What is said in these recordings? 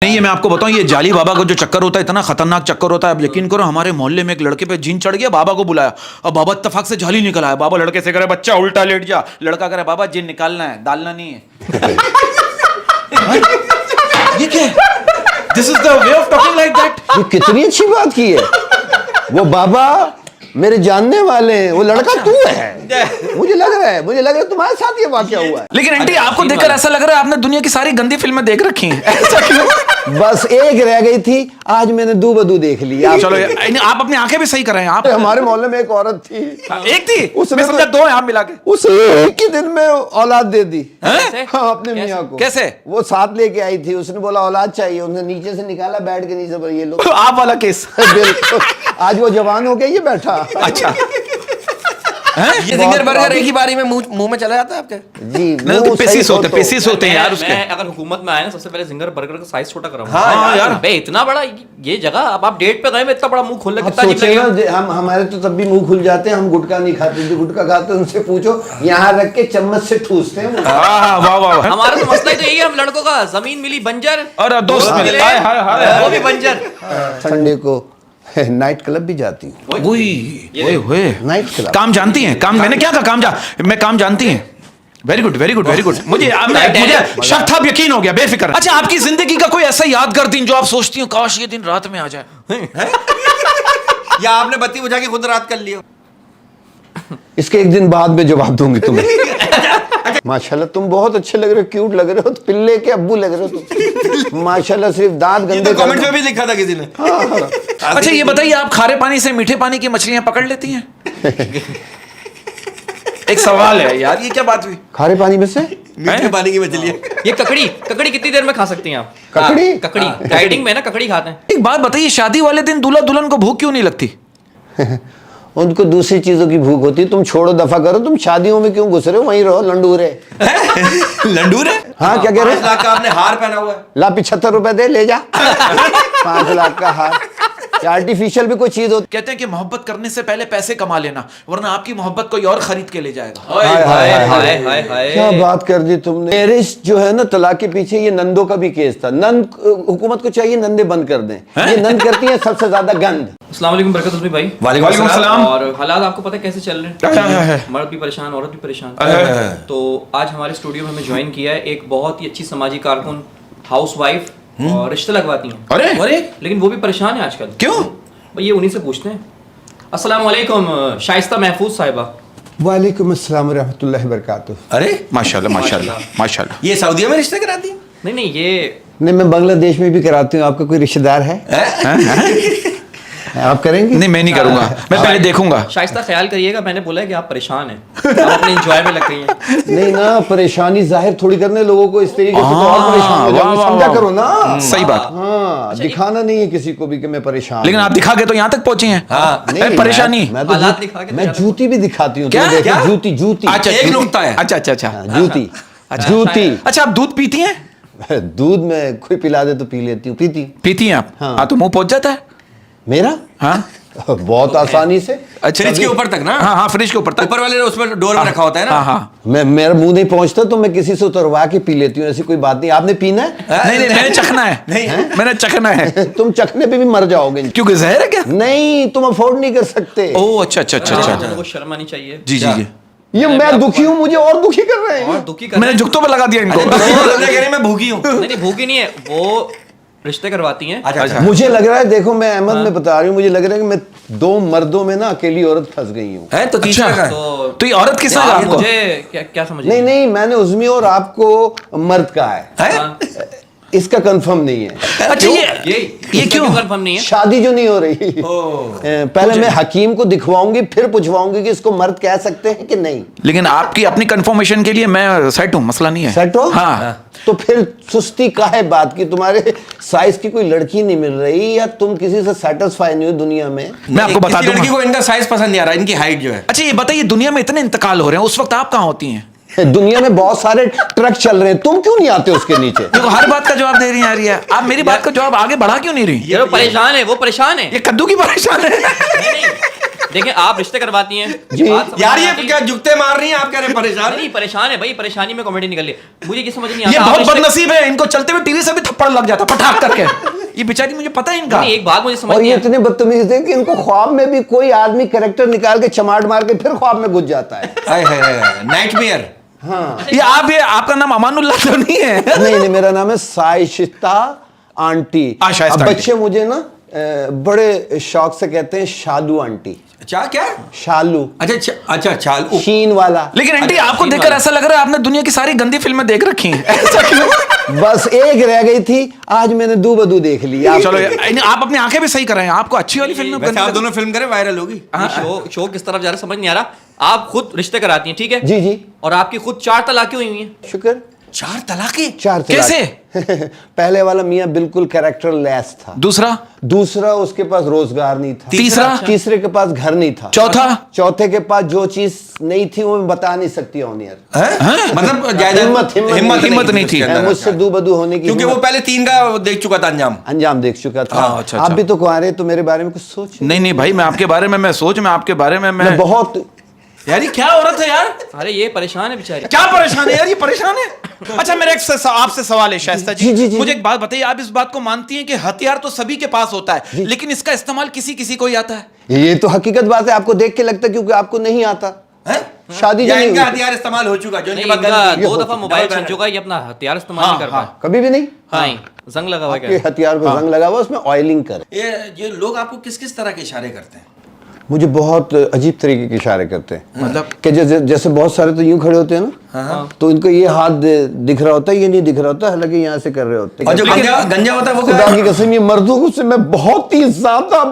नहीं, ये मैं आपको बताऊं, ये जाली बाबा का जो चक्कर होता है इतना खतरनाक चक्कर होता है। आप यकीन करो, हमारे मोहल्ले में एक लड़के पे जिन चढ़ गया, बाबा को बुलाया और बाबा इत्तेफाक से जाली निकल आया। बाबा लड़के से करे, बच्चा उल्टा लेट जा। लड़का करे, बाबा जिन निकालना है, डालना नहीं है। ये क्या? This is the way of talking like that. ये कितनी अच्छी बात की है। वो बाबा मेरे जानने वाले हैं, वो लड़का तू है। मुझे लग रहा है तुम्हारे साथ ये वाकया हुआ है। लेकिन आंटी, आपको देखकर ऐसा लग रहा है आपने दुनिया की सारी गंदी फिल्में देख रखी हैं। ऐसा क्यों? बस एक रह गई थी, आज मैंने दू बदू देख ली। चलो, आप अपनी आंखें भी सही कराएं। आप हमारे मोहल्ले में एक औरत थी, एक थी, उसने मैं समझा दो हैं आप मिला के। उसे एक ही दिन में औलाद दे दी। हाँ, अपने मियाँ को। कैसे? वो साथ लेके आई थी, उसने बोला औलाद चाहिए, उसने नीचे से निकाला, बेड के नीचे पर ये लो। आप वाला केस। बिल्कुल, आज वो जवान हो गया, ये बैठा। अच्छा, ये जिंगर बर्गर एक ही बारी में मुंह में चला जाता है आपके? जी, नहीं तो पेसिस होते हैं यार उसके। मैं अगर हुकूमत में आया ना, सबसे पहले जिंगर बर्गर का साइज छोटा कराऊंगा। हाँ यार, बे इतना बड़ा ये जगह, अब आप डेट पे गए में इतना बड़ा मुंह खोल अब सोचे ना, हम हमारे तो तब भी मुंह खुल जाते हैं। हम गुटखा नहीं खाते, जो गुटखा खाते हैं उनसे पूछो, यहाँ रख के चम्मच से ठूसते हैं। वाह वाह। हमारा तो मसला ही तो यही है, हम लड़कों का जमीन मिली बंजर और दोस्त मिले, वो भी बंजर। संडे को नाइट क्लब भी जाती हूँ। नाइट क्लब काम जानती हैं? काम मैंने क्या कहा? मैं काम जानती हैं। Very good very good very good. मुझे शक था, अब यकीन हो गया, बेफिक्र। अच्छा, आपकी जिंदगी का कोई ऐसा यादगार दिन जो आप सोचती हो काश ये दिन रात में आ जाए? या आपने बत्ती बुझा के खुद रात कर लिया? इसके एक दिन बाद में जवाब दूंगी तुम्हें। माशाल्लाह तुम बहुत अच्छे लग रहे हो, क्यूट लग रहे हो, पिल्ले के अब्बू लग रहे हो तुम। माशाल्लाह, सिर्फ दांत गंदे। कमेंट में भी लिखा था किसी ने। अच्छा, ये बताइए, आप खारे पानी से मीठे पानी की मछलियां पकड़ लेती हैं? एक सवाल है यार, ये क्या बात हुई? खारे पानी में से मीठे पानी की मछली है। ये ककड़ी कितनी देर में खा सकती हैं आप? ककड़ी? डाइटिंग में ना ककड़ी खाते हैं। एक बात बताइए, शादी वाले दिन दूल्हा दुल्हन को भूख क्यों नहीं लगती? उनको दूसरी चीजों की भूख होती है। तुम छोड़ो, दफा करो। तुम शादियों में क्यों घुस रहे हो? वहीं रहो, लंडूरे। लंडूर है? हाँ, क्या कह रहे 5 लाख का आपने हार पहना हुआ है। ला 75 रुपए दे, ले जा। 5 लाख का हार। आर्टिफिशियल भी कोई चीज होती। कहते हैं कि मोहब्बत करने से पहले पैसे कमा लेना, वरना आपकी मोहब्बत कोई और खरीद के ले जाएगा। हाय हाय हाय हाय, क्या बात कर दी तुमने। मैरिज जो है ना, तलाक के पीछे ये नंदों का भी केस था। नंद, हुकूमत को चाहिए नंदे बंद कर दें। ये नंद करती हैं सबसे ज्यादा गंद। अस्सलाम वालेकुम बरकत उस्मी भाई। वालेकुम सलाम। और हालात आपको पता है कैसे चल रहे हैं? मर्द भी परेशान, औरत भी परेशान। तो आज हमारे स्टूडियो में हमें ज्वाइन किया है एक बहुत ही अच्छी समाजी कारकुन, हाउसवाइफ, और रिश्ते लगवाती हैं। अरे लेकिन वो भी परेशान है आजकल। क्यों? भाई ये उन्हीं से पूछते हैं। अस्सलाम वालेकुम शाइस्ता महफूज साहिबा। वालेकुम अस्सलाम रहमतुल्लाहि बरकातुहू। अरे माशाल्लाह माशाल्लाह माशाल्लाह। ये सऊदीया में रिश्ते कराती है? नहीं ये नहीं, मैं बांग्लादेश में भी कराती हूँ। आपका कोई रिश्तेदार है? आप करेंगे? नहीं, मैं नहीं करूंगा, मैं पहले देखूंगा। शाइस्ता ख्याल करिएगा, मैंने बोला है कि आप परेशान हैं, आप अपने एंजॉय में लग गई हैं। नहीं ना, परेशानी जाहिर थोड़ी करने लोगों को इस तरीके से, तो और परेशान हो जाओगे। समझा करो ना। सही बात। हाँ, दिखाना नहीं है किसी को भी कि मैं परेशान। लेकिन आप दिखा के तो यहाँ तक पहुंचे हैं। नहीं, परेशानी। मैं तो हालात दिखा के मैं जूती भी दिखाती हूँ। क्या? क्या? जूती। अच्छा, एक नुक्ता है। अच्छा। जूती। अच्छा, आप दूध पीती हैं? दूध में कोई पिला दे तो पी लेती हूँ। पीती हैं आप? हाँ। हाँ, तो मुंह पहुंच जाता है मेरा। हाँ, बहुत आसानी से। अच्छा, फ्रिज के ऊपर तक ना? हाँ, फ्रिज के ऊपर तक। ऊपर वाले उसमें डोर में रखा होता है ना? हाँ। मेरा मुंह नहीं पहुंचता तो मैं किसी से उतरवा के पी लेती हूँ। ऐसी कोई बात नहीं। आपने पीना है? नहीं, मैंने चखना है। नहीं, मैंने चखना है। तुम चखने पे भी मर जाओगे। क्योंकि जहर है क्या? नहीं, तुम अफोर्ड नहीं कर सकते। ओह, अच्छा। चलो, शर्म आनी चाहिए। जी। ये मैं दुखी हूँ, मुझे और दुखी कर रहे हैं। और दुखी कर मैंने झुकतों पे लगा दिया इनको। मैं भूखी हूँ। नहीं भूखी नहीं है, वो रिश्ते करवाती हैं। अच्छा। मुझे लग रहा है, देखो मैं अहमद में बता रही हूँ, मुझे लग रहा है कि मैं 2 मर्दों में ना अकेली औरत फंस गई हूँ। है तो तीसरा का है। तो ये औरत किसने कहा आपको? मुझे क्या समझ नहीं, मैंने उज़मी और आपको मर्द कहा है। इसका कंफर्म नहीं है। अच्छा, ये क्यों कंफर्म नहीं है? शादी जो नहीं हो रही। पहले मैं हकीम को दिखवाऊंगी, फिर पूछवाऊंगी कि इसको मर्द कह सकते हैं कि नहीं। लेकिन आपकी अपनी कंफर्मेशन के लिए मैं सेट हूँ, मसला नहीं है। सेट हो? हाँ। तो फिर सुस्ती काहे बात की? तुम्हारे साइज की कोई लड़की नहीं मिल रही, या तुम किसी से सेटिस्फाई नहीं हो दुनिया में? मैं आपको बता दूंगा। लड़की को इनका साइज पसंद नहीं आ रहा, इनकी हाइट जो है। अच्छा, ये बताइए, दुनिया में इतने इंतकाल हो रहे हैं, उस वक्त आप कहाँ होती हैं? दुनिया में बहुत सारे ट्रक चल रहे हैं, तुम क्यों नहीं आते उसके नीचे? देखो, हर बात का जवाब दे रही हैं यार। आप मेरी बात का जवाब आगे बढ़ा क्यों नहीं रही? ये परेशान है, वो परेशान है। ये कद्दू की परेशान है। देखिए आप रिश्ते करवाती हैं जी। बात समझ यार में ये आती है। क्या जुगते मार रही हैं आप, कह रहे हैं परेशान नहीं परेशान है भाई, परेशानी में कॉमेडी निकल रही है। मुझे ये समझ नहीं ये आता आप बहुत रिश्ते- बदनसीब है, इनको चलते हुए टीवी से भी थप्पड़ लग जाता पटाख करके। ये बेचारी, मुझे पता है इनका। नहीं, एक बात मुझे समझ और नहीं ये आती। इतने बदतमीज थे कि इनको ख्वाब में भी कोई आदमी कैरेक्टर निकाल के चमाट मार के फिर ख्वाब में घुस जाता है। नाइटमेयर। हाँ ये आप, ये आपका नाम अमानुल्लाह तो नहीं है? नहीं, मेरा नाम है साइशिता आंटी। शाइस्ता अब आंटी। बच्चे मुझे ना बड़े शौक से कहते हैं शालू आंटी। अच्छा क्या? शालू, अच्छा चालू। शीन वाला। लेकिन आंटी, अच्छा, आपको सीन देखकर वाला। ऐसा लग रहा है आपने दुनिया की सारी गंदी फिल्में देख रखी हैं। ऐसा क्यों? बस एक रह गई थी, आज मैंने दू बदू देख ली। आप चलो आप अपनी आंखें भी सही कराएं, आपको अच्छी वाली फिल्म वैसे आप दोनों फिल्म करें वायरल होगी। शो किस तरफ जा रहा है समझ नहीं आ रहा। आप खुद रिश्ते कराती हैं, ठीक है जी जी, और आपकी खुद 4 तलाकें हुई हैं। शुक्र। 4 तलाकें? 4 कैसे? पहले वाला मियाँ बिल्कुल कैरेक्टर लेस था। दूसरा उसके पास रोजगार नहीं था। तीसरे के पास घर नहीं था। चौथे के पास जो चीज नहीं थी वो मैं बता नहीं सकती ऑनियर। मतलब ज्यादा हिम्मत नहीं थी। मुझसे दू बदू होने की, क्योंकि वो पहले 3 का देख चुका था अंजाम देख चुका था। अच्छा, आप भी तो कुंवारे, तो मेरे बारे में कुछ सोच। नहीं भाई, मैं आपके बारे में आपके बारे में मैं बहुत। यार ये क्या औरत है यार? अरे ये परेशान है बेचारी। क्या परेशान है यार? ये परेशान है। अच्छा, मेरा आपसे सवाल है शाइस्ता जी, जी। मुझे एक बात बताइए, आप इस बात को मानती हैं कि हथियार तो सभी के पास होता है, लेकिन इसका इस्तेमाल किसी को ही आता है? ये तो हकीकत बात है, आपको देख के लगता है क्योंकि आपको नहीं आता। शादी या नहीं इनका हुई। हथियार इस्तेमाल हो चुका, जो नहीं, इनके पास इनका गन- 2 दफा मोबाइल छीन चुका है, ये अपना हथियार इस्तेमाल नहीं कर पाया। कभी भी नहीं। नहीं, जंग लगा हुआ है के क्या? हथियार को जंग लगा हुआ, उसमें ऑयलिंग करे। ये लोग आपको किस किस तरह के इशारे करते हैं? मुझे बहुत अजीब तरीके के इशारे करते हैं। मतलब कि जैसे बहुत सारे तो यूं खड़े होते हैं ना, तो इनको ये हाथ दिख रहा होता है, ये नहीं दिख रहा होता, हालांकि यहाँ से कर रहे होते हैं। और जो गंजा होता है वो क्या खुदा है? की कसम, ये मर्दों से मैं बहुत ज्यादा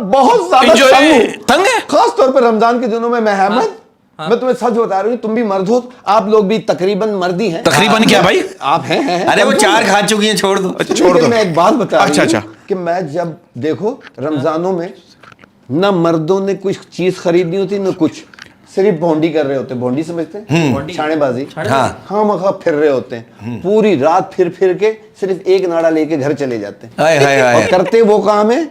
तंग है। खास तौर पर रमजान के दिनों में। मैं अहमद, मैं तुम्हें सच बता रही हूँ, तुम भी मर्द हो, आप लोग भी तकरीबन मर्दी हैं। तकरीबन क्या भाई? आप हैं। अरे वो 4 खा चुकी हैं, छोड़ दो। लेकिन मैं एक बात बता रही अच्छा। हूँ कि मैं जब देखो रमजानों में ना मर्दों ने कुछ चीज खरीदनी होती न कुछ, सिर्फ भोंडी कर रहे होते। भोंडी समझते हैं? छानेबाजी। हाँ मखा फिर रहे होते हैं पूरी रात, फिर के सिर्फ एक नाड़ा लेके घर चले जाते हैं। और करते वो काम है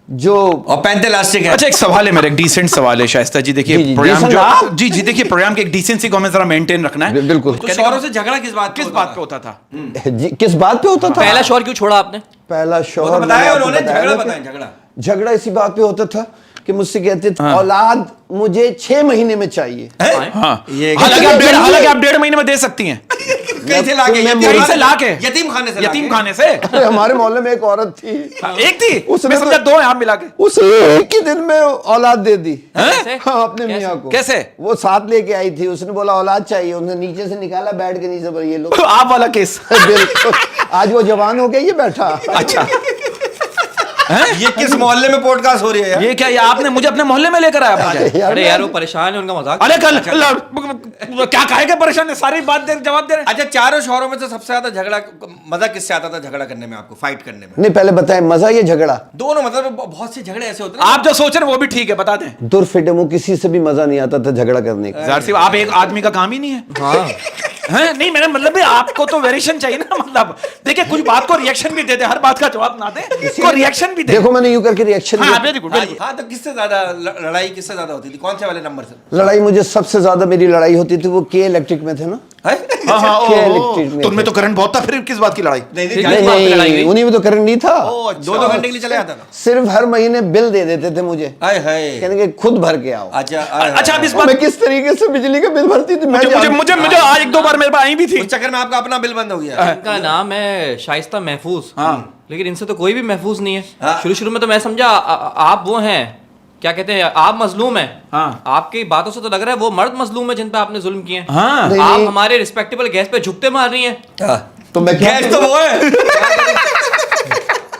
जो और पहनते इलास्टिक है। अच्छा, एक सवाल है मेरा, एक डिसेंट सवाल है शाइस्ता जी। देखिए जी, प्रोग्राम decent जो आप? जी देखिए, प्रोग्राम की एक डिसेंसी को हमें जरा मेंटेन रखना है। बिल्कुल। तो शौहरों से झगड़ा किस बात पे होता था? किस बात पे होता था? पहला शौहर क्यों छोड़ा आपने? पहला शौहर बताया मैंने आपको उन्होंने, बताया झगड़ा ना कि बताया, झगड़ा। झगड़ा इसी बात पे होता था कि मुझसे कहते थे औलाद मुझे 6 महीने में चाहिए। हाँ, ये हालांकि आप 1.5 महीने में दे सकती हैं। कैसे लाके? कहीं से लाके? यतीम खाने से से। अरे हमारे मोहल्ले में एक औरत थी, एक थी, उसने मैं तो- समझा 2 हैं आप मिला के। उसे एक ही दिन में औलाद दे दी। कैसे? हाँ, अपने मियाँ को। कैसे? वो साथ लेके आई थी, उसने बोला औलाद चाहिए, उसने नीचे से निकाला, बैठ के नीचे पर ये लोग। आप वाला केस। बिल्कुल। आज वो जवान हो गया, ये बैठा। अच्छा, ये किस मोहल्ले में पॉडकास्ट हो रही है यार? ये क्या, ये आपने मुझे अपने मोहल्ले में लेकर आया? अरे यार वो परेशान है, उनका मजाक। अरे क्या कहेगा परेशान है, सारी बात जवाब दे रहे हैं। अच्छा, चारों शौहरों में से सबसे ज्यादा झगड़ा मजा किससे आता था झगड़ा करने में आपको, फाइट करने में? नहीं, पहले बताएं मजा ये झगड़ा। दोनों, मतलब बहुत से झगड़े ऐसे होते हैं आप जो सोच रहे हैं वो भी ठीक है, बता दें। दुर्फिटमो किसी से भी मजा नहीं आता था झगड़ा करने का। ज़ाहिर सी बात, आप एक आदमी का काम ही नहीं है। हाँ हैं? नहीं, मेरा मतलब है आपको तो वेरिएशन चाहिए ना। मतलब देखिए, कुछ बात को रिएक्शन भी दे दे, हर बात का जवाब ना दे, को रिएक्शन भी दे। देखो मैंने यूं करके रिएक्शन हाँ, दिया। Very good. हाँ, तो किससे ज्यादा लड़ाई किससे ज्यादा होती थी, कौन से वाले नंबर से? लड़ाई मुझे सबसे ज्यादा मेरी लड़ाई होती थी वो के इलेक्ट्रिक में थे ना। हाँ, के इलेक्ट्रिक में तो उनमें थे। तो करंट बहुत था, फिर किस बात की लड़ाई? नहीं फिर नहीं बात पे लड़ाई नहीं, हुई? उन्हीं में तो करंट नहीं था। 2-2 घंटे के लिए चले आता था। सिर्फ हर महीने बिल दे देते थे मुझे, हाय हाय। कहने के खुद भर के आओ। अच्छा अच्छा, अब इस और बात मैं किस तरीके से बिजली का बिल भरती थी, मैं मुझे आज 1-2 बार मेरे पास आई भी थी। उस चक्कर में आपका अपना बिल बंद हो गया। इनका नाम है शाइस्ता महफूज। लेकिन इनसे तो कोई भी महफूज नहीं हाँ। है। शुरू में तो मैं समझा आप वो हैं, क्या कहते हैं, आप मजलूम हैं। हाँ। आपकी बातों से तो लग रहा है वो मर्द मजलूम है जिन पे आपने जुल्म किए हैं। हाँ। नहीं, आप नहीं। हमारे रिस्पेक्टेबल गैस पे झुकते मार रही हैं। तो मैं क्या गैस तो वो है।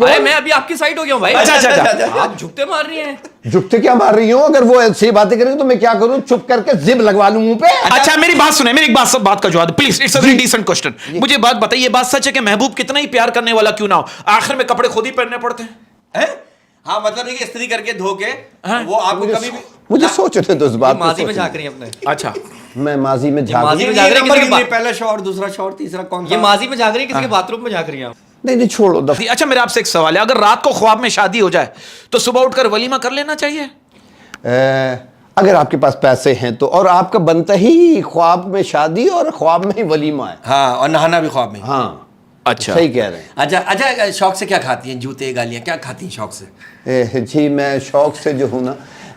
अरे मैं अभी आपकी साइड हो गया हूँ भाई। अच्छा। आप झुकते मार रही हैं। झुकते क्या मार रही हूँ? अगर वो ऐसी बातें करेंगे तो मैं क्या करूँ? चुप करके जिब लगवा लूं मुंह पे। अच्छा, मेरी बात सुने, मेरी एक बात का जवाब please. It's a very decent question. मुझे बात बताइए, ये बात सच है कि महबूब कितना ही प्यार करने वाला क्यों ना हो, आखिर में कपड़े खुद ही पहनने पड़ते हैं? हाँ, मतलब नहीं कि इस्त्री करके धो के वो आपको कभी भी मुझे सोचने दो इस बात पे, माजी में सोचने झांक रही हैं अपने। अच्छा, दो। मैं माजी में झांक माजी ये में झांक रही नंबर किसी के कितने? पहला शौहर, दूसरा शौहर, तीसरा कौन ये था? माजी में झांक रही है, किसी के बाथरूम में झांक रही हैं आप। नहीं छोड़ो दफा। अच्छा, मेरा आपसे एक सवाल है, अगर रात को ख्वाब में शादी हो जाए तो सुबह उठकर वलीमा कर लेना चाहिए? अगर आपके पास पैसे हैं तो, और आपका बनता ही ख्वाब में शादी और ख्वाब में ही वलीमा है। हाँ, और नहाना भी ख्वाब में। हाँ अच्छा सही कह रहे हैं। अच्छा अच्छा, शौक से क्या खाती हैं? जूते, गालियाँ, क्या खाती हैं शौक से? जी मैं शौक से जो हूँ ना,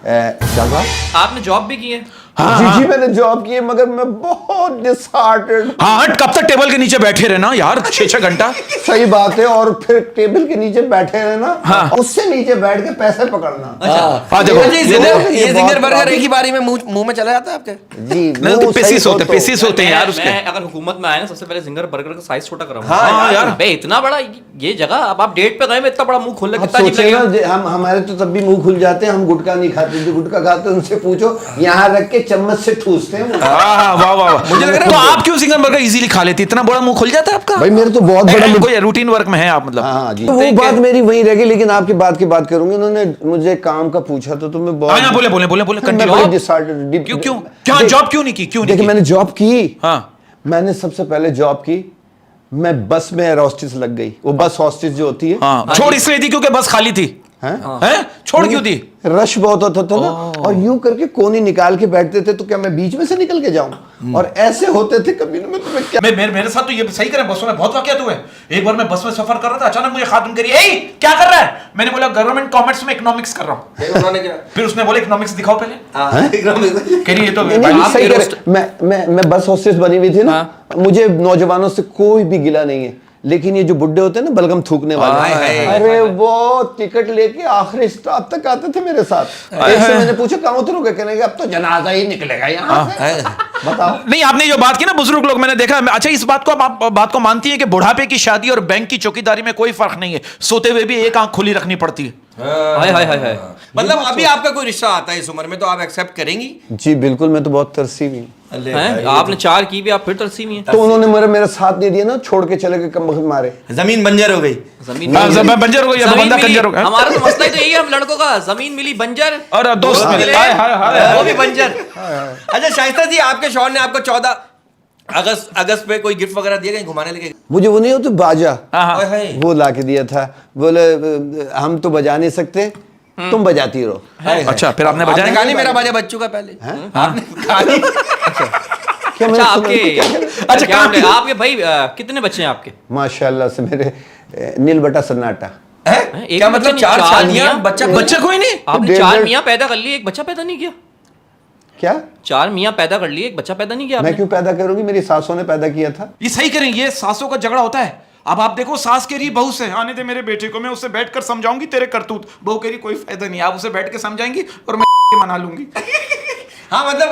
क्या कहा? आपने जॉब भी की है? जी मैंने जॉब की है, मगर मैं बहुत डिसहार्टेड। हाँ हट, कब तक टेबल के नीचे बैठे रहना यार 6-6 घंटा। सही बात है, और फिर टेबल के नीचे बैठे रहना, हाँ। उससे नीचे बैठ के पैसे पकड़ना। हाँ देखो अच्छा, ये बहुत जिंगर बर्गर बात- एक ही बारी में मुंह में चला जाता है आपके? जी नहीं तो वो सही पेसिस हो होते, तो- पेसिस होते हैं यार उसके। मैं अगर हुकूमत में आए ना, सबसे पहले जिंगर बर्गर का साइज छोटा कराऊंगा। हाँ यार। बे इतना बड़ा ये जगह, अब आप डेट पे गए में इतना बड़ा मुंह खोल आप कितना अजीब सोचिए ना, लगेगा। हम हमारे तो तब भी मुंह खुल जाते हैं, हम गुटखा नहीं खाते, जो गुटखा खाते हैं उनसे पूछो, यहाँ रख के चम्मच से ठूसते हैं वो। हाँ वाह वाह वाह। मुझे लग रहा है तो आप क्यों सिंगल बर्गर इजीली खा लेती, इतना बड़ा मुंह खुल जाता है आपका? भाई मेरे तो बहुत बड़ा मुंह- कोई रूटीन वर्क में है आप मतलब? हाँ जी, तो वो बात मेरी वहीं रह गई, लेकिन आपकी बात की बात करूंगी। उन्होंने मुझे काम का पूछा तो मैं बहुत हाँ बोले बोले बोले बोले मैं कंटिन्यू। बड़ी डिसहार्टेड। क्यों क्यों क्या जॉब क्यों नहीं की, क्यों नहीं देखिए की? मैंने जॉब की। हाँ मैंने सबसे पहले जॉब की, मैं बस में एयर होस्टेस लग गई। वो बस होस्टेस जो होती है, हाँ छोड़ इसलिए थी क्योंकि बस खाली थी हैं? छोड़ क्यों दी? रश बहुत होता था ना, और यूं करके कोनी निकाल के बैठते थे, तो क्या मैं बीच में से निकल के जाऊं? और ऐसे होते थे कभी ना, मैं तुम्हें क्या। मेरे साथ तो ये सही करें, बसों में बहुत वाकयात हुए। एक बार मैं बस में सफर कर रहा था, अचानक मुझे खातून कह रही है, "ए, क्या कर रहा है?" मैंने बोला गवर्नमेंट कॉमर्स में इकोनॉमिक्स कर रहा हूँ। फिर उन्होंने क्या? फिर उसने बोला इकोनॉमिक्स दिखाओ पहले। कह रही ये तो नहीं, नहीं, आप सही भी कह रोस्ट- रहे- मैं बस होस्टेस बनी हुई थी ना, मुझे नौजवानों से कोई भी गिला नहीं है, लेकिन ये जो बुड्ढे होते हैं ना बलगम थूकने हाय, वाले, हाय, अरे वो टिकट लेके आखिरी स्टॉप तक आते थे मेरे साथ। एक से मैंने पूछा कहाँ उतरोगे, कहने लगे अब तो जनाजा ही निकलेगा यहाँ से। बताओ। नहीं आपने जो बात की ना बुजुर्ग लोग, मैंने देखा। अच्छा इस बात को आप बात को मानती है कि बुढ़ापे की शादी और बैंक की चौकीदारी में कोई फर्क नहीं है, सोते हुए भी एक आंख खुली रखनी पड़ती है। हाय हाय हाय हाय। मतलब अभी आपका कोई रिश्ता आता है इस उम्र में तो आप एक्सेप्ट करेंगी? जी बिल्कुल, मैं तो बहुत तरसी हुई हूँ। हैं? आपने 4 की भी, आप फिर तरसी में हैं। तो उन्होंने मेरा साथ नहीं दिया ना, छोड़ के चले गए, कम मारे। जमीन बंजर हो गई। जमीन हाँ, बंजर हो गई, अब जमीन बंदा मिली। कंजर हो गया। हमारा तो मसला ही तो यही है, हम लड़कों का, जमीन मिली बंजर और दोस्त मिले। हाय, हाय, हाय, वो भी बंजर। अच्छा शाइस्ता जी, आपके शौहर ने आपको 14 अगस्त पे कोई गिफ्ट वगैरह दिया, कहीं घुमाने लेके? मुझे वो नहीं होती बाजा, ओए हाय। वो ला के दिया था। बोले हम तो बजा नहीं सकते, तुम बजाती रहो। अच्छा फिर आपने आपने बजाया? कहा नहीं मेरा बाजा बच चुका पहले? आपने कहा नहीं? क्या मैंने अच्छा सुना आपके नहीं, क्या कह रहे? अच्छा क्या आपने आपके भाई कितने बच्चे हैं आपके? माशाल्लाह से मेरे नील बटा सन्नाटा। हैं? एक क्या बच्चे मतलब नहीं, 4 चार शादियां, मियां? बच्चा कोई नहीं? आपने डेढ़- 4 मियाँ पैदा कर लिए, एक बच्चा पैदा नहीं किया? क्या 4 मियाँ पैदा कर लिए, एक बच्चा पैदा नहीं किया मैं आपने? क्यों पैदा करूंगी, मेरी सासों ने पैदा किया था। ये सही करें, ये सासों का झगड़ा होता है। अब आप देखो, सास कह रही बहू से, आने दे मेरे बेटे को, मैं उससे बैठकर समझाऊंगी तेरे करतूत। बहू कह रही कोई फायदा नहीं, आप उसे बैठ के समझाएंगी और मैं मना लूंगी। हाँ मतलब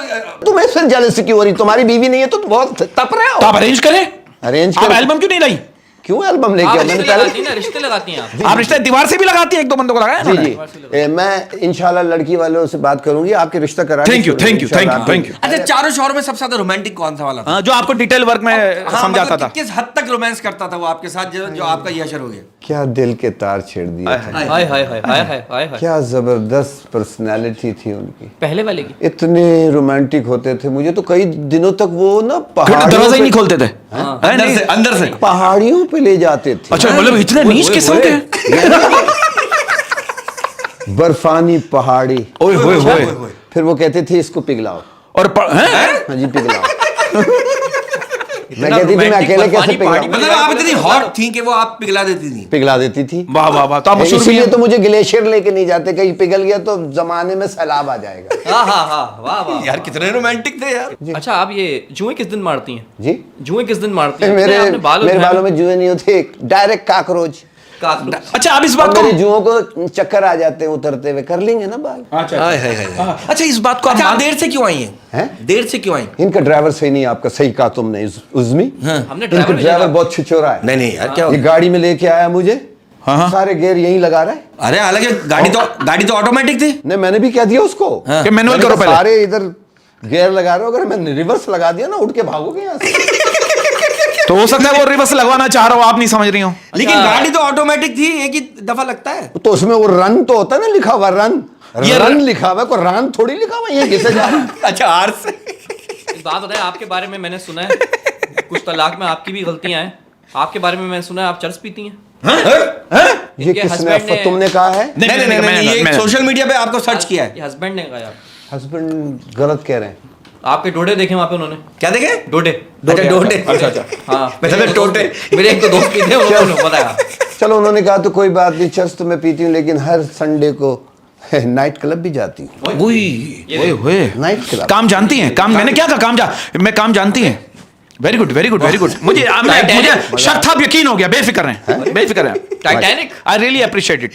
तुम्हें इससे जेलसी क्यों हो रही? तुम्हारी बीवी नहीं है तो बहुत तप रहे तो हो। आप अरेंज करें, अरेंज आप कर, एल्बम क्यों नहीं लाई? क्यों एल्बम लेके आप आओ? रिश्ते मैंने पहले लगाती हैं ना, रिश्ते लगाती हैं आप। आप रिश्ते दीवार से भी लगाती है, 1-2 बंदों को लगाया जी ना? जी मैं इंशाल्लाह लड़की वालों से बात करूंगी, आपके रिश्ता करा के Thank you, thank you, thank you, इंशाल्लाह thank you. अच्छा, चारों शौहर में सबसे ज्यादा रोमांटिक कौन सा वाला था? हाँ, जो आपको डिटेल वर्क में हाँ, समझाता मतलब था। किस हद तक रोमांस करता था वो आपके साथ, जो आपका ये असर हो गया? क्या दिल के तार छेड़ दिए थे। हाय हाय हाय हाय हाय हाय हाय। क्या जबरदस्त पर्सनालिटी थी उनकी, पहले वाले की इतने रोमांटिक होते थे। मुझे तो कई दिनों तक वो ना दरवाजा ही नहीं पहाड़ियों खोलते थे। हैं? नहीं। अंदर से पहाड़ियों पे ले जाते थे। अच्छा मतलब इतने नीच किस्म के? बर्फानी पहाड़ी। ओए होए होए। फिर वो कहते थे इसको पिघलाओ। और हैं? हाँ जी पिघलाओ। मैं कहती थी मैं romantic अकेले कैसे बर्फानी पहाड़ी पिघलाऊं? मतलब आप इतनी हॉट थी कि वो आप पिघला देती थी? पिघला देती थी। वाह वाह वाह, तो आप मशहूर भी इसीलिए हैं। तो मुझे ग्लेशियर लेके नहीं जाते, कहीं पिघल गया तो जमाने में सैलाब आ जाएगा। हाँ हाँ हाँ, वाह वाह। यार कितने रोमांटिक थे यार। अच्छा आप ये जुएं किस दिन मारती हैं? जी जुएं किस दिन मारती हैं? मेरे आपने बाल मेरे उठाए बालों में जुए नहीं होते, डायरेक्ट काकरोच। काकरोच। अच्छा आप इस और बात को मेरे जुओं को चक्कर आ जाते हैं उतरते हुए, कर लेंगे ना बाल। हाय हाय हाय। अच्छा इस बात को आप अच्छा आप मान- देर से क्यों आई हैं? हैं? देर से क्यों आई? इनका ड्राइवर सही नहीं, आपका सही कहा तुमने उज़्मी। हमने इनका ड्राइवर ड्राइवर बहुत छिछोरा है। नहीं नहीं यार क्या हो ये गया? गाड़ी में लेके आया मुझे, हाँ। सारे गेयर यहीं लगा रहा है। अरे हालांकि गाड़ी तो ऑटोमेटिक थी। नहीं मैंने भी कह दिया उसको कि मैनुअल मैंने करो कहा, पहले। सारे इधर गेयर लगा रहे हो, अगर मैंने रिवर्स लगा दिया ना उठ के भागोगे यहाँ से। तो हो सकता है वो रिवर्स लगवाना चाह रहा हो, आप नहीं समझ रही हो। लेकिन गाड़ी तो ऑटोमेटिक थी, एक ही दफा लगता है। तो उसमें वो रन तो होता है ना, लिखा हुआ रन, ये रन लिखा हुआ है, कोई रन थोड़ी लिखा हुआ है, ये किसे जा रहा है? अच्छा आर से। एक बात बताएं, आपके बारे में मैंने सुना है कुछ तलाक में आपकी भी गलतियां हैं। आपके बारे में मैंने सुना है आप चर्च पीती हैं। ये इनके किसने husband ने- तुमने कहा है? नहीं नहीं नहीं, मैं- ये मैं- सोशल मीडिया पे आपको सर्च किया है। ये हस्बैंड ने कहा यार। हस्बैंड गलत कह रहे हैं। आपके डोडे देखे वहाँ पे उन्होंने, क्या देखे? डोडे। अच्छा डोडे। अच्छा हाँ मतलब टोटे। मेरे एक तो दोस्त भी थे, उन्होंने बताया। चलो उन्होंने कहा तो कोई बात नहीं, चर्च तो मैं पीती हूँ लेकिन हर संडे को नाइट क्लब भी जाती हूँ। ओए नाइट क्लब काम जानती हैं? काम मैंने क्या कहा? मैं काम जानती हैं। Very good very good very good. मुझे शक था, यकीन हो गया। बेफिक्र हैं, बेफिक्र हैं। Titanic. I really appreciate it.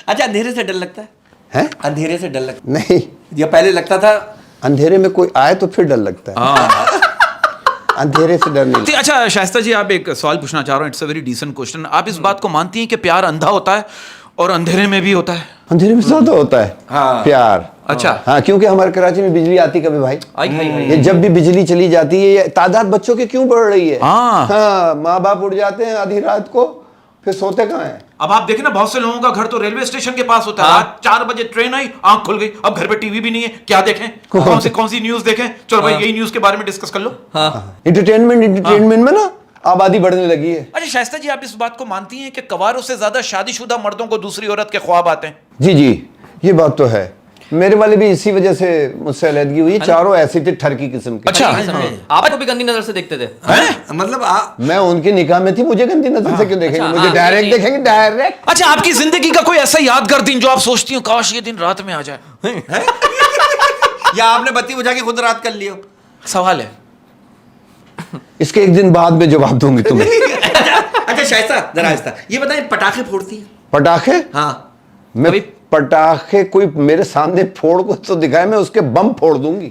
अच्छा अंधेरे से डर लगता है? हैं? अंधेरे से डर लगता नहीं, है? या पहले लगता था? अंधेरे में कोई आए तो फिर डर लगता है, अंधेरे से डर नहीं। अच्छा शाइस्ता जी, आप एक सवाल पूछना चाह रहा हूँ। It's a very decent question. आप इस बात को मानती हैं कि प्यार अंधा होता है और अंधेरे में भी होता है? अंधेरे में ज्यादा होता है प्यार। अच्छा। हाँ, क्योंकि हमारे कराची में बिजली आती कभी भाई, आई ये जब भी बिजली चली जाती है, ये तादाद बच्चों की क्यों बढ़ रही है? हाँ। हाँ, माँ बाप उठ जाते हैं आधी रात को, फिर सोते कहाँ हैं? अब आप देखें ना, बहुत से लोगों का घर तो रेलवे स्टेशन के पास होता है। रात 4 बजे ट्रेन आई, आंख खुल गई, अब घर पे टीवी भी नहीं है, क्या देखें? कौन सी न्यूज देखें? चलो भाई यही न्यूज के बारे में डिस्कस कर लो। इंटरटेनमेंट में ना आबादी बढ़ने लगी है। अच्छा शाइस्ता जी, आप इस बात को मानती हैं कि कवारों से ज्यादा शादीशुदा मर्दों को दूसरी औरत के ख्वाब आते हैं? जी जी, ये बात तो है। मेरे वाले भी इसी वजह से मुझसे अलहदगी हुई। चारों ऐसे थे ठरकी किस्म के। अच्छा। आपको भी गंदी नजर से देखते थे? मतलब मैं उनके निकाह में थी, मुझे गंदी नजर से क्यों देखेंगे? अच्छा, मुझे डायरेक्ट देखेंगे, डायरेक्ट। अच्छा, आपकी जिंदगी का कोई ऐसा यादगार दिन जो आप सोचती हो काश ये दिन रात में आ जाए? या आपने बत्ती बुझा के खुद रात कर लियो? सवाल है। इसके एक दिन बाद में जवाब दूंगी तुम्हें। अच्छा शाइस्ता, जरा आहिस्ता ये बताएं, पटाखे फोड़ती हैं? पटाखे? हाँ। मैं पटाखे कोई मेरे सामने फोड़ को तो दिखाए, मैं उसके बम फोड़ दूंगी।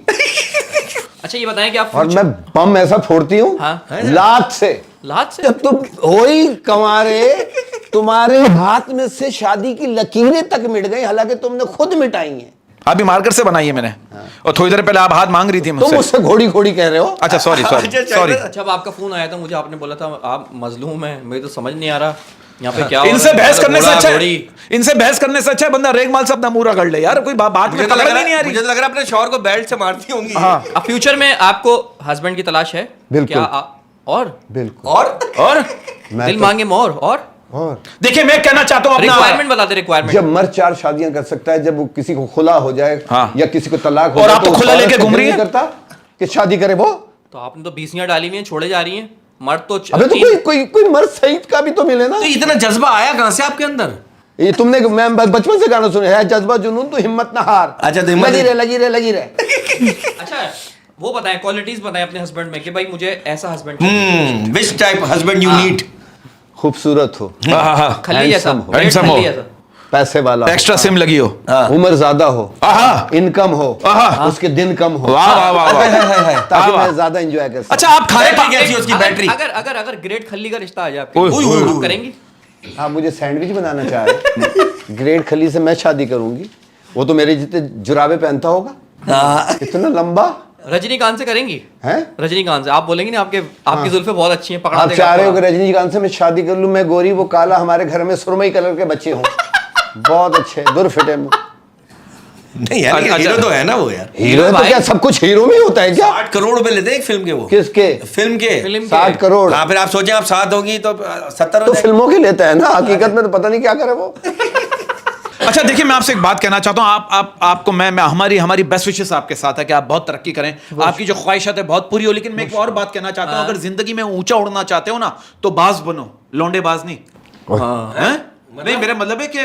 अच्छा ये बताएं कि आप और मैं बम ऐसा फोड़ती हूँ हाँ? लात से। लात से? जब तुम हो ही कंवारे, तुम्हारे हाथ में से शादी की लकीरें तक मिट गई, हालांकि तुमने खुद मिटाई हैं। अभी मार्कर से बनाई है मैंने। और थोड़ी देर पहले आप हाथ मांग रही थी तुम मुझसे। मुझसे घोड़ी घोड़ी कह रहे हो। अच्छा सॉरी सॉरी। जब आपका फोन आया था मुझे, आपने बोला था आप मजलूम हैं, मुझे तो समझ नहीं आ रहा यहाँ पे क्या इनसे बहस करने से अच्छा, घोड़ी। इनसे बहस करने से अच्छा है बंदा रेगमाल से अपना मुंह रगड़ ले यार। कोई बात में पकड़ नहीं आ रही। मुझे तो लग रहा है अपने शौहर को बेल्ट से मारती होंगी। हाँ। अब फ्यूचर में आपको हस्बैंड की तलाश है? बिल्कुल। क्या और बिल्कुल। और दिल मांगे मोर। और देखिए मैं कहना चाहता हूँ अपना रिक्वायरमेंट बता दे। रिक्वायरमेंट जब मर्द 4 शादियां कर सकता है, जब वो किसी को खुला हो जाए हाँ। या किसी को तलाक हो और जाए, आप तो खुला उस लेके औरत घूम से रही दिल हैं? नहीं करता कि शादी करे वो। तो आपने तो 20 डाली हुई हैं, छोड़े जा रही हैं। मर्द तो अबे तो कोई मर्द सईद का भी तो मिले ना। तो इतना जज्बा आया कहां से आपके अंदर? ये तुमने, मैं बचपन से गाना सुने है, जज्बा जुनून तो हिम्मत ना हार। अच्छा, तो हिम्मत लगी रहे। अच्छा वो बताएं, क्वालिटीज बताएं अपने हस्बैंड में कि भाई मुझे ऐसा husband. Which type husband you need? खूबसूरत हो, खली जैसा handsome हो, handsome हो, खली जैसा। पैसे वाला हो, एक्स्ट्रा सिम लगी हो, उम्र ज्यादा हो, आहा, इनकम हो, आहा, उसके दिन कम हो, वाह वाह वाह वाह। ताकि मैं ज्यादा एंजॉय कर सकूं। अच्छा आप खाने बैटरी कैसी है उसकी? बैटरी अगर ग्रेट खली का रिश्ता आ जाए ओए, ओए, ओए, आप करेंगी? आप मुझे सैंडविच बनाना चाह रहे? ग्रेट खली से मैं शादी करूंगी। वो तो मेरे जितने जुराबे पहनता होगा, इतना लंबा। रजनीकांत से करेंगी? हैं? रजनीकांत से आप बोलेंगी ना, आपकी जुल्फे बहुत अच्छी हैं, पकड़ा आप देगा चाह रहे हो आपको। कि रजनीकांत से मैं शादी कर लूं? मैं गोरी, वो काला, हमारे घर में सुरमई कलर के बच्चे हों। बहुत अच्छे दुर फिटे मुंह। नहीं यार, अच्छा, हीरो तो है ना वो यार। हीरो है तो क्या सब कुछ हीरो में ही होता है क्या? 60 करोड़ रुपए लेते हैं एक फिल्म के वो। किसके? फिल्म के। 60 करोड़? हाँ, फिर आप सोचें आप 7 होगी तो 70 तो हो जाए। फिल्मों के लेता है ना, हकीकत में तो पता नहीं क्या करे वो। अच्छा देखिए मैं आपसे एक बात कहना चाहता हूँ। आपको मैं हमारी बेस्ट विशेस आपके साथ है कि आप बहुत तरक्की करें, आपकी जो ख्वाहिशात है बहुत पूरी हो। लेकिन मैं एक और बात कहना चाहता हूँ, अगर जिंदगी में ऊंचा उड़ना चाहते हो ना तो बाज बनो, लौंडे बाज नहीं। हैं? नहीं मेरा मतलब है कि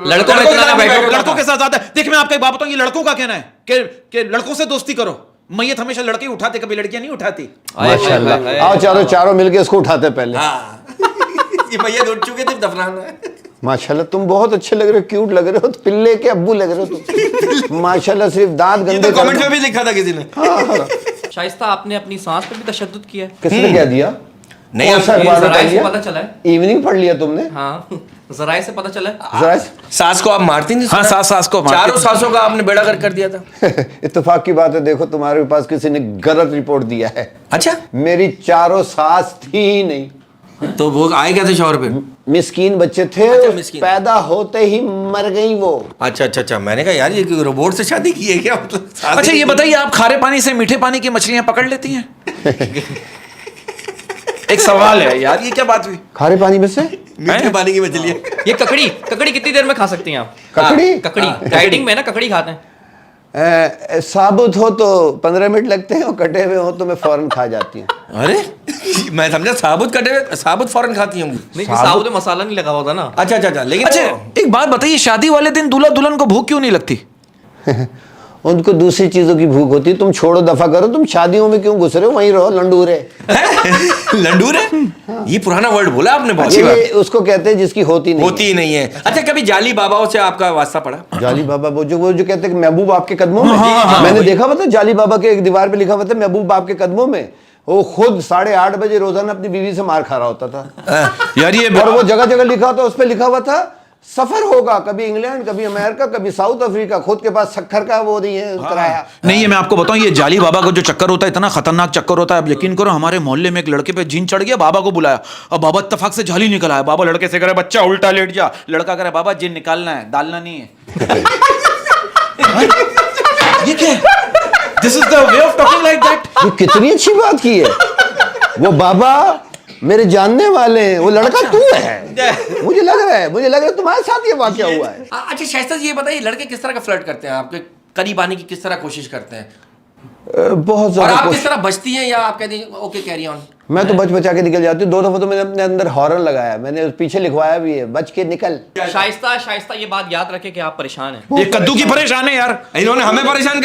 लड़कों के साथ ज्यादा। देखिए मैं आपको एक बात बताऊं, ये लड़कों का कहना है कि लड़कों से दोस्ती करो। मैयत हमेशा लड़के उठाते, कभी लड़कियां नहीं उठाती। माशाल्लाह। आओ चारों मिलके इसको उठाते पहले। ये भैया उठ चुके थे, दफनाना है। माशाल्लाह तुम बहुत अच्छे लग रहे हो, क्यूट लग रहे हो, पिल्ले के अब्बू लग रहे हो तुम। माशाल्लाह सिर्फ दांत ये गंदे तो कमेंट में भी लिखा था किसी ने। शाइस्ता आपने अपनी सांस पे भी तशद्दुद किया है? किसने क्या दिया? नहीं, कौन सा ये अखबार जराये से बताइए? पता चला है। इवनिंग पढ़ लिया तुमने? हाँ जराये से पता चला है। जरा सास को आप मारती नहीं? हाँ सास को मारती। चारों सासों का आपने बेड़ा कर दिया था। इत्तेफाक की बात है, देखो तुम्हारे पास किसी ने गलत रिपोर्ट दिया है। अच्छा, मेरी चारों सास थी ही नहीं। तो वो आए क्या थे शौहर पे? मिस्कीन बच्चे थे, अच्छा, मिस्कीन। पैदा होते ही मर गई वो। अच्छा, मैंने कहा यार ये रोबोट से शादी की है क्या? मतलब अच्छा ये बताइए, आप खारे पानी से मीठे पानी की मछलियां पकड़ लेती हैं? एक सवाल है यार, ये क्या बात हुई? खारे पानी में से मीठे पानी की मछलियां। ये ककड़ी कितनी देर में खा सकती हैं आप? ककड़ी? ककड़ी डाइटिंग में ना ककड़ी खाते हैं। साबुत हो तो 15 मिनट लगते हैं और कटे हुए हो तो मैं फौरन खा जाती हूँ। अरे मैं समझा साबुत कटे हुए साबुत फौरन खाती होंगी। नहीं साबुत में मसाला नहीं लगा होता ना। अच्छा लेकिन अच्छा एक बात बताइए, शादी वाले दिन दूल्हा दुल्हन को भूख क्यों नहीं लगती? उनको दूसरी चीजों की भूख होती है। तुम छोड़ो, दफा करो, तुम शादियों में क्यों घुस रहे हो? वहीं रहो लंडूरे। लंडूरे, ये पुराना वर्ड बोला आपने, बहुत अच्छी ये बात। उसको कहते हैं जिसकी होती नहीं होती ही नहीं है। अच्छा कभी जाली बाबाओं से आपका वास्ता पड़ा? जाली बाबा वो जो कहते हैं कि महबूब आपके कदमों में। मैंने देखा हुआ था जाली बाबा के एक दीवार पे लिखा हुआ था महबूब आपके कदमों में। वो खुद 8:30 बजे रोजाना अपनी बीवी से मार खा रहा होता था यार ये और वो जगह जगह लिखा था, उस पे लिखा हुआ था सफर होगा, कभी इंग्लैंड, कभी अमेरिका, कभी साउथ अफ्रीका, खुद के पास शक्कर का वो नहीं है किराया। नहीं है, मैं आपको बताऊं, ये जाली बाबा का जो चक्कर होता है इतना खतरनाक चक्कर होता है। आप यकीन करो, हमारे मोहल्ले में एक लड़के पे जीन चढ़ गया, बाबा को बुलाया और बाबा इत्तेफाक से जाली निकल आया। बाबा लड़के से कह रहे बच्चा उल्टा लेट जा, लड़का कह रहा बाबा जीन निकालना है, डालना नहीं है। ये क्या? This is the way of talking like that. ये कितनी अच्छी बात की है। वो बाबा मेरे जानने वाले हैं, वो लड़का तू है। मुझे लग रहा है तुम्हारे साथ ये वाकया हुआ है। अच्छा शाइस्ता जी ये बताइए, लड़के किस तरह का फ्लर्ट करते हैं, आपके करीब आने की किस तरह कोशिश करते हैं? बहुत और ज्यादा आप किस तरह बचती हैं या आप कहती हैं ओके कैरी ऑन? मैं तो बच बचा के निकल जाती हूँ। 2 दफा तो मैंने अपने अंदर हॉर्न लगाया, मैंने पीछे लिखवाया भी है, बच के निकल। शाइस्ता ये बात याद रखे कि आप परेशान हैं। ये कद्दू की परेशान है यार, इन्होंने हमें परेशान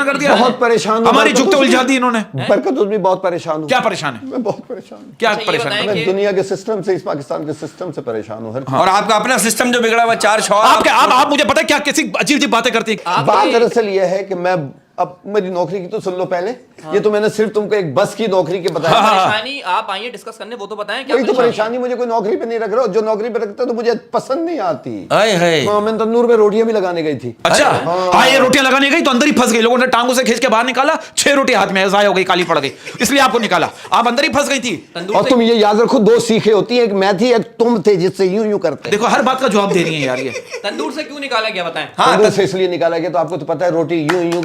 कर दिया। बहुत परेशान हूँ। हमारी जुगते उलझा दी इन्होंने। बरकत भी बहुत परेशान हूँ। क्या परेशान है? मैं बहुत परेशान हूँ। क्या अच्छा, ये परेशान है? बताएं मैं दुनिया के सिस्टम से, इस पाकिस्तान के सिस्टम से परेशान हूँ। और आपका अपना सिस्टम जो बिगड़ा हुआ 4 शौर। आप मुझे पता है क्या कैसी अजीब अजीब बातें करती हैं। बात दरअसल ये है कि मैं, अब मेरी नौकरी की तो सुन लो पहले। ये तो मैंने सिर्फ तुमको एक बस की नौकरी के बताया। परेशानी आप आइए डिस्कस करने, वो तो बताएं क्या कोई तो परेशानी मुझे कोई नौकरी पे नहीं रख रहा, जो नौकरी पे रखता है तो मुझे पसंद नहीं आती। मैंने तंदूर में रोटियां भी लगाने गई थी। अच्छा हाँ, ये रोटियां लगाने गई तो अंदर ही फंस गई, लोगों ने टांगों से खींच के बाहर निकाला, 6 रोटी हाथ में जाया हो गई, काली पड़ गई, इसलिए आपको निकाला, आप अंदर ही फंस गई थी। और तुम ये याद रखो, 2 सीखें होती है, एक मैं थी एक तुम थे, जिससे यूं यूं करते। देखो हर बात का जवाब दे रही है यार ये। तंदूर से क्यों निकाला गया बताएं? तंदूर से इसलिए निकाला गया, तो आपको तो पता है रोटी यूं यूं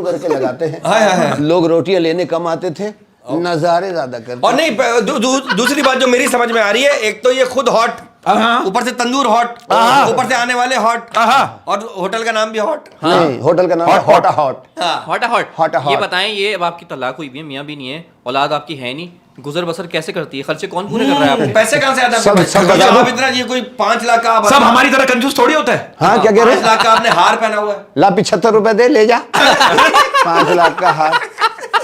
करके लगाते हैं। लोग रोटियां लेने कम आते थे, नजारे ज्यादा करते। और नहीं दूसरी बात जो मेरी समझ में आ रही है, एक तो ये खुद हॉट, ऊपर से तंदूर हॉट, ऊपर से आने वाले हॉट, और होटल का नाम भी हॉट। नहीं, होटल का नाम है हॉट हॉट। ये बताएं, ये अब आपकी तलाक हुई भी है, मियां भी नहीं है, औलाद आपकी है नहीं, गुजर बसर कैसे करती है? खर्चे कौन पूरे कर रहा है आपके? पैसे कहाँ से आते हैं? सब बता दो। आप इतना, ये कोई 5 लाख का सब हमारी तरह कंजूस थोड़ी होता है। हाँ, क्या कह रहे 5 लाख का आपने हार पहना हुआ है। ला 75 रुपए दे, ले जा। 5 लाख का हार।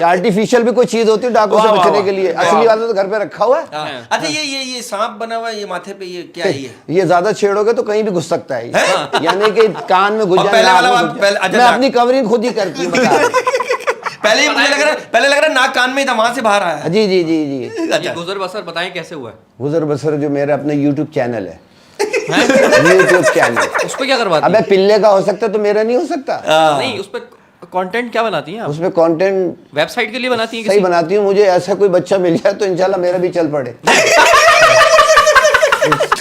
आर्टिफिशियल भी कोई चीज होती है डाकू से बचने के लिए, असली वाला तो घर पे रखा हुआ है। अच्छा ये सांप बना हुआ है, ये माथे पे, ये क्या है? ये ज्यादा छेड़ोगे तो कहीं भी घुस सकता है, यानी कि कान में घुस और जाए। पहले वाला अच्छा, मैं अपनी कवरिंग खुद ही करती हूँ, बता रहा हूँ। पहले ही मुझे लग रहा नाक कान में ही था, वहां से बाहर आया। जी। ये गुजर बसर बताएं कैसे हुआ है? गुजर बसर जो मेरा अपना YouTube चैनल है, YouTube चैनल, उस पे क्या करवाती अबे पिल्ले का हो सकता है तो मेरा नहीं हो सकता। नहीं, उस पे कंटेंट क्या बनाती हैं आप? उसमें कंटेंट वेबसाइट के लिए बनाती हैं? सही बनाती हूँ। मुझे ऐसा कोई बच्चा मिल जाए तो इंशाल्लाह मेरा भी चल पड़े।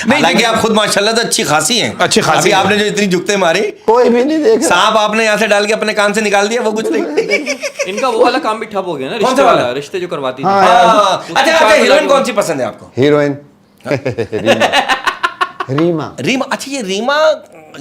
हालांकि आप खुद माशाल्लाह तो अच्छी खासी हैं। अच्छी खासी अभी हैं। आपने जो इतनी जुगते मारी, कोई भी नहीं देख रहा। सांप आपने यहाँ से डाल के अपने कान से निकाल दिया, वो कुछ नहीं। इनका वो वाला काम भी ठप हो गया ना, कौन सा रिश्ते वाला? वाला, रिश्ते जो करवाती थी। अच्छा हीरोइन कौन सी पसंद है आपको? हीरोइन रीमा। रीमा। अच्छा ये रीमा,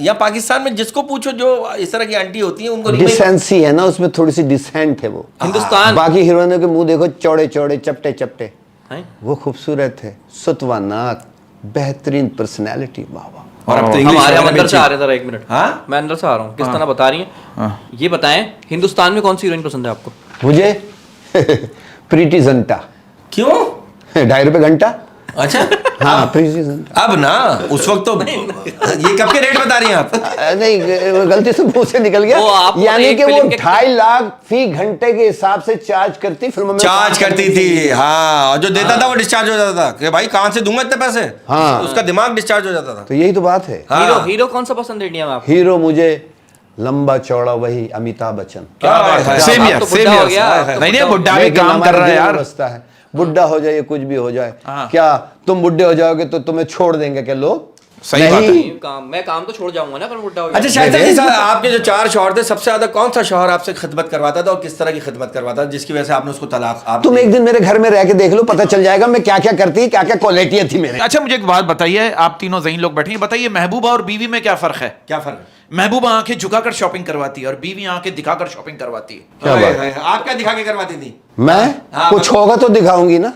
या पाकिस्तान में जिसको पूछो जो इस तरह की आंटी होती है उनको रीमा ही- डिसेंसी है ना उसमें, थोड़ी सी डिसेंट है वो। हिंदुस्तान बाकी हीरोइनों के मुंह देखो, चौड़े चौड़े चपटे चपटे, हैं? वो खूबसूरत है, सुतवा नाक, बेहतरीन पर्सनैलिटी। वाह वाह। और अब तो हम इंग्लिश आ रहे हैं, बोलने अंदर में से आ रहे हैं, जरा 1 मिनट। हाँ? मैं अंदर से आ रहा हूँ, किस तरह बता रही हैं? ये बताएं, हिंदुस्तान में कौन सी हीरोइन पसंद है आपको? मुझे प्रीति जिंटा। क्यों? 2.5 रुपए घंटा। अच्छा हाँ, प्रीति जिंटा। अब ना, उस वक्त तो ये कब के रेट बता रही हैं आप? नहीं, गलती से मुंह से निकल गया। वो आपको यानी एक कि वो फिल्म के- 2.5 लाख फी घंटे के हिसाब से चार्ज करती फिल्म में। चार्ज करती थी, हाँ, और जो देता था वो डिस्चार्ज हो जाता था कि भाई कहाँ से दूंगा इतने पैसे। हाँ। उसका दिमाग डिस्चार्ज हो जाता था। तो यही तो बात है। हीरो हीरो कौन सा पसंद है इंडिया में आपको? हीरो मुझे लंबा चौड़ा वही अमिताभ बच्चन। क्या बात है? सेम अब यार, तो सेम बुड्ढा हो यार। गया। नहीं बुड्ढा भी लेकिन काम हमारे कर रहा है दिल में यार। बसता है। बुड्ढा हो जाए, कुछ भी हो जाए, हाँ। क्या तुम बुड्ढे हो जाओगे तो तुम्हें छोड़ देंगे क्या लोग? सही बात है। नहीं, मैं काम तो छोड़ जाऊंगा ना, पर बुढ़ा हो अच्छा शायद जी साहब, आपके जो 4 शौहर थे, सबसे ज्यादा कौन सा शौहर आपसे खिदमत करवाता था और किस तरह की खिदमत करवाता था जिसकी वजह से आपने उसको तलाक आप तुम एक दिन मेरे घर में रह के देख लो, पता चल जाएगा मैं क्या क्या करती, क्या क्या क्वालिटियां थी मेरे। अच्छा मुझे एक बात बताइए, आप तीनों ज़हीन लोग बैठे हैं, बताइए महबूबा और बीवी में क्या फर्क है? क्या फर्क है? महबूबा आंखें झुकाकर शॉपिंग करवाती है और बीवी आंखें दिखाकर शॉपिंग करवाती है। क्या बात? हाय, हाय, आप क्या दिखा के करवाती थी? मैं हाँ, कुछ होगा तो दिखाऊंगी ना।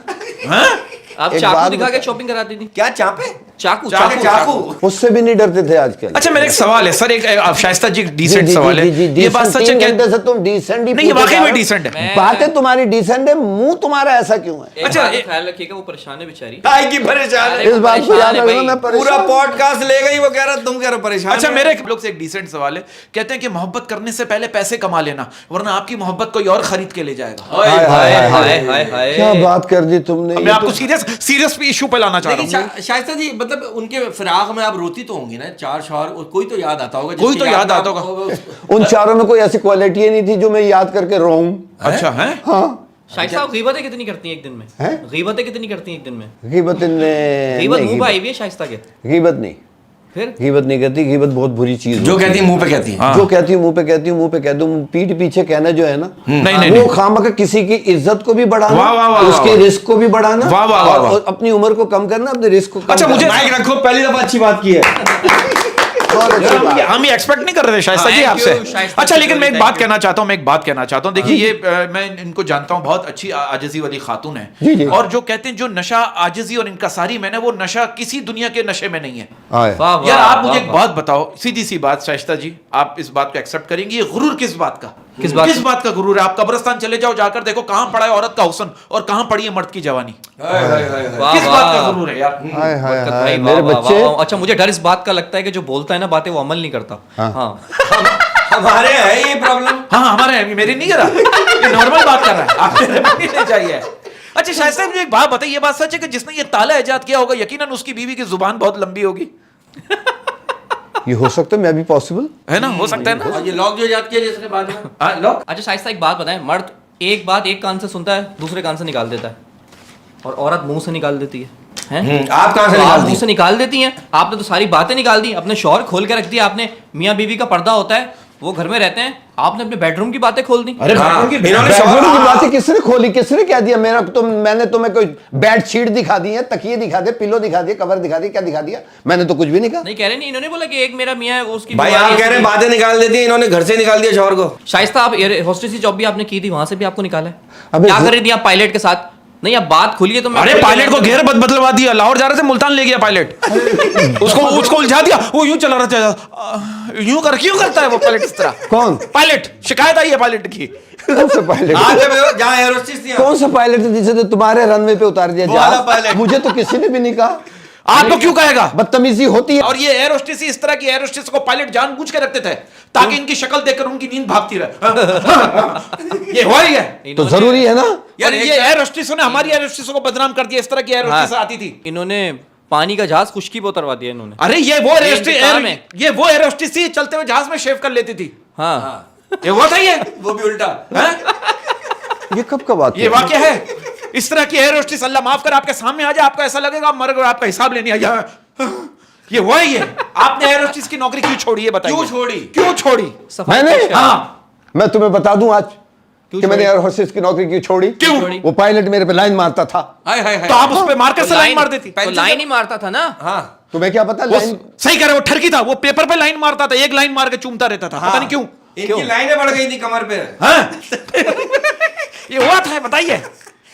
हाँ? आप एक चाकू बात दिखा के बता- शॉपिंग कराती थी? क्या चापे? चाकू चाकू चाकू उससे भी नहीं डरते थे आजकल। अच्छा मेरा एक सवाल है सर, एक शाइस्ता जी जी, डिसेंट जी, सवाल जी, जी, है, ये बात decent, सच है 3 क्या? घंटे से तुम डिसेंट ही नहीं ये पूछे वाकई जा में रहे हो। डिसेंट है। बातें तुम्हारी डिसेंट है, मुंह तुम्हारा ऐसा क्यों है? एक अच्छा, बात का एक- ख्याल रखिएगा, वो परेशान है बेचारी। काय की परेशान है? इस बात को याद परेशान है रखना, भाई। मैं पूरा परेशान। पॉडकास्ट ले गई, वो कह रहा तुम कह रहे हो परेशान अच्छा है। मेरे एक लोग से एक डिसेंट सवाल है, कहते हैं कि मोहब्बत करने से पहले पैसे कमा लेना, वरना आपकी मोहब्बत कोई और खरीद के ले जाएगा। हाय, हाय, हाय, हाय, हाय। हाय हाय हाय। क्या बात कर दी तुमने। मैं ये आपको तो- सीरियस इशू पे लाना चाह रहा लेकिन हूँ। शाइस्ता जी, मतलब उनके फिराक में आप रोती तो होंगी ना, 4 शौहर, और कोई तो याद आता होगा, कोई जिसकी तो याद में आता आप- उन चारों में कोई ऐसी क्वालिटी नहीं थी जो मैं याद करके रोऊं। अच्छा है? हाँ, शाइस्ता आप गीबतें कितनी करती हैं एक दिन में? हैं? गीबतें कितनी करती हैं एक दिन में? गीबत गीबत मुंह पे आई हुई है शाइस्ता के। गीबत नहीं, फिर गीबत नहीं करती। गीबत बहुत बुरी चीज जो होती कहती है मुंह पे कहती है। हाँ। जो कहती हूँ मुंह पे कहती हूँ, मुंह पे कह दूं, पीठ पीछे कहना जो है ना, नहीं, नहीं, वो नहीं। खामखा किसी की इज्जत को भी बढ़ाना, वाह, वाह, वाह, उसके वाह। रिस्क को भी बढ़ाना, वाह, वाह, वाह, वाह। और अपनी उम्र को कम करना, अपने रिस्क को कम अच्छा, मुझे- करना। माइक रखो, पहली दफा अच्छी बात की है। बहुत अच्छी बात। हम ये एक्सपेक्ट नहीं कर रहे थे शाइस्ता जी Thank आपसे। you, शाइस्ता अच्छा जी, लेकिन मैं एक thank बात you. कहना चाहता हूँ, मैं एक बात कहना चाहता हूँ, देखिए ये मैं इनको जानता हूँ, बहुत अच्छी आजिजी वाली खातून जी, जी। है, और जो कहते हैं जो नशा आजिजी और इनकसारी में ना, वो नशा किसी दुनिया के नशे में नहीं है। आए। वाह वाह। यार आप मुझे वाह, एक वाह। बात बताओ, सीधी सी बात शाइस्ता जी, आप इस बात को एक्सेप्ट करेंगे, ये गुरूर किस बात का? किस बात का गुरूर है? आप कब्रिस्तान चले जाओ, जाकर देखो कहां पड़ा है औरत का हुस्न और कहां पड़ी है मर्द की जवानी। हाय, हाय, हाय, हाय। वाह, किस बात का वाह। गुरूर है यार? हाय हाय बरकत हाय, भाई, मेरे वाह, वाह, बच्चे। वाह। अच्छा मुझे डर इस बात का लगता है कि जो बोलता है ना बातें, वो अमल नहीं करता। हाँ। हमारे है ये प्रॉब्लम। हाँ हमारे मेरी नहीं करा, ये नॉर्मल बात कर रहा है, आप मेरे में नहीं चाहिए। अच्छा शायद मुझे एक बात बताइए, ये बात सच है कि जिसने ये ताला इजाद किया होगा, यकीनन उसकी बीवी की जुबान बहुत लंबी होगी, ये हो सकता है, मैं भी पॉसिबल। है ना? हो सकता है ना? और ये लॉक जो याद किया जिसने बाद में, हाँ, लो। अच्छा शाइस्ता एक बात बताएं, मर्द एक बात एक कान से सुनता है, दूसरे कान से निकाल देता है, और औरत मुंह से निकाल देती है। आप कहाँ से तो आप निकाल मुंह दी? से निकाल देती हैं। आपने तो सारी बातें निकाल दी, अपने शौहर खोल के रख दिया आपने। मियाँ बीवी का पर्दा होता है, वो घर में रहते हैं, आपने अपने बेडरूम की बातें खोल दी। अरे हाँ, बाथरूम की इन्होंने बेडरूम शौहर- की बातें किसने खोली, किसने कह दिया? मेरा तो मैंने तुम्हें कोई बेड शीट दिखा दी है, तकिए दिखा दे, पिलो दिखा दिए, कवर दिखा दी, क्या दिखा दिया? मैंने तो कुछ भी नहीं कहा। नहीं कह रहे नहीं, इन्होंने बोला कि एक मेरा मियाँ है, वो उसकी भाई बीमारी आप है, कह रहे हैं बातें निकाल देती हैं, इन्होंने घर से निकाल दिया शौहर को। शाइस्ता आप एयर होस्टेस की जॉब भी आपने की थी, वहां से भी आपको निकाला है। अबे क्या वो- कर रही थी आप पायलट के साथ? नहीं आप बात खोलिए तो मैं अरे पायलट को घेर बदलवा दिया, लाहौर जा रहे थे, मुल्तान ले गया पायलट, उसको उलझा दिया, वो यूं चला रहा था, यूं क्यों करता है वो पायलट इस तरह? कौन? पायलट, शिकायत आई है पायलट की। कौन सा पायलट? आज जब जहाँ एरोस्टिस थी, कौन सा पायलट है जिसे तो तुम्हारे रनवे पे उतार दिया वो वाला जहाज? पायलट। मुझे तो किसी ने भी नहीं कहा। आपको क्यों कहेगा? बदतमीजी होती है। और ये एयर होस्टेस इस तरह की एयर होस्टेस को पायलट जानबूझ के रखते थे ताकि इनकी शक्ल देखकर उनकी नींद भागती रहे। ये हुआ ही है। तो इन्होंने- जरूरी है ना। यार ये एयर होस्टेसों ने हमारी एयर होस्टेसों को बदनाम कर दिया, इस तरह की एयर होस्टेस आती थी। इन्होंने पानी का जहाज खुशकी पे उतरवा दिया इन्होंने। अरे ये वो ये इंतकाम है। ये वो एयर होस्टेस थी, चलते हुए जहाज में शेव कर लेती थी। हाँ, ये हुआ था ये? वो भी उल्टा। हैं? ये कब का बात ये वाक्य है। इस तरह की एयर होस्टेस अल्लाह माफ कर आपके सामने आ जाए, आपको ऐसा लगेगा आप मर गए, आपका हिसाब लेने आ जाए। ये हुआ ही है। आपने एयर होस्टेस की नौकरी क्यों छोड़ी है बताइए? क्यों छोड़ी? क्यों छोड़ी? सफाई मैंने? पेश कर। हाँ मैं तुम्हें बता दूं आज कि मैंने छोड़ी? एयर होस्टेस की नौकरी क्यों छोड़ी? क्यों? छोड़ी? वो पायलट मेरे पे लाइन मारता था। हाय हाय हाय। तो आप उस पे मार के लाइन मार देती। तो लाइन ही मारता था ना। हाँ, तुम्हें क्या पता वो लाइन? सही कह रहे हो, ठरकी था वो, पेपर पे लाइन मारता था, एक लाइन मार के चूमता रहता था, पता नहीं क्यों। इनकी लाइनें बढ़ गई थी कमर पे। हाँ? ये हुआ था, बताइए।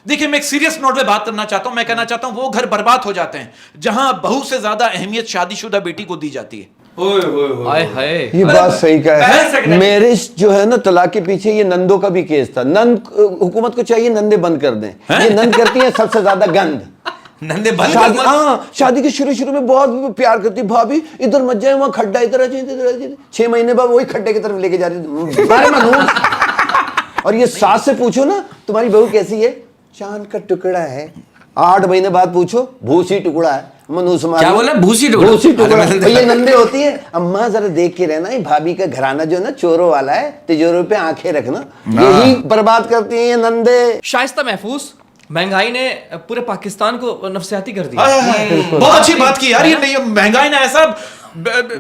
देखिए मैं एक सीरियस नोट पे बात करना चाहता हूं, मैं कहना चाहता हूं वो घर बर्बाद हो जाते हैं जहां बहू से ज्यादा अहमियत शादीशुदा बेटी को दी जाती है। ओए ओए ओए। हाय हाय। ये बात सही का पहले है। सेकंड है। मेरे जो है ना तलाक के पीछे ये नंदों का भी केस था। नंद हुकूमत को चाहिए नंदे बंद कर दें। ये नंद करती है सबसे ज्यादा गंद। नंदे बंद शादी, कर- हाँ, शादी के शुरू में बहुत प्यार करती, भाभी इधर मत जाए, वहां खड्डा, इधर आ जाए, इधर आ जाए। 6 महीने बाद वही खड्डे की तरफ लेके जा रही थी। बारे मनहूस। और ये सास से पूछो ना तुम्हारी बहू कैसी है, चांद का टुकड़ा है। 8 महीने बाद पूछो भूसी टुकड़ा है। मनहूस मार क्या बोला? भूसी टुकड़ा? भूसी टुकड़ा। अरे और ये नंदे होती है। अम्मा जरा देख के रहना, ये भाभी का घराना जो है ना चोरों वाला है, तिजोरी पे आंखें रखना। यही बर्बाद करती है ये नंदे। शाइस्ता महफूज महंगाई ने पूरे पाकिस्तान को नफसियाती कर दिया। बहुत अच्छी बात की यार, ये नहीं महंगाई ने ऐसा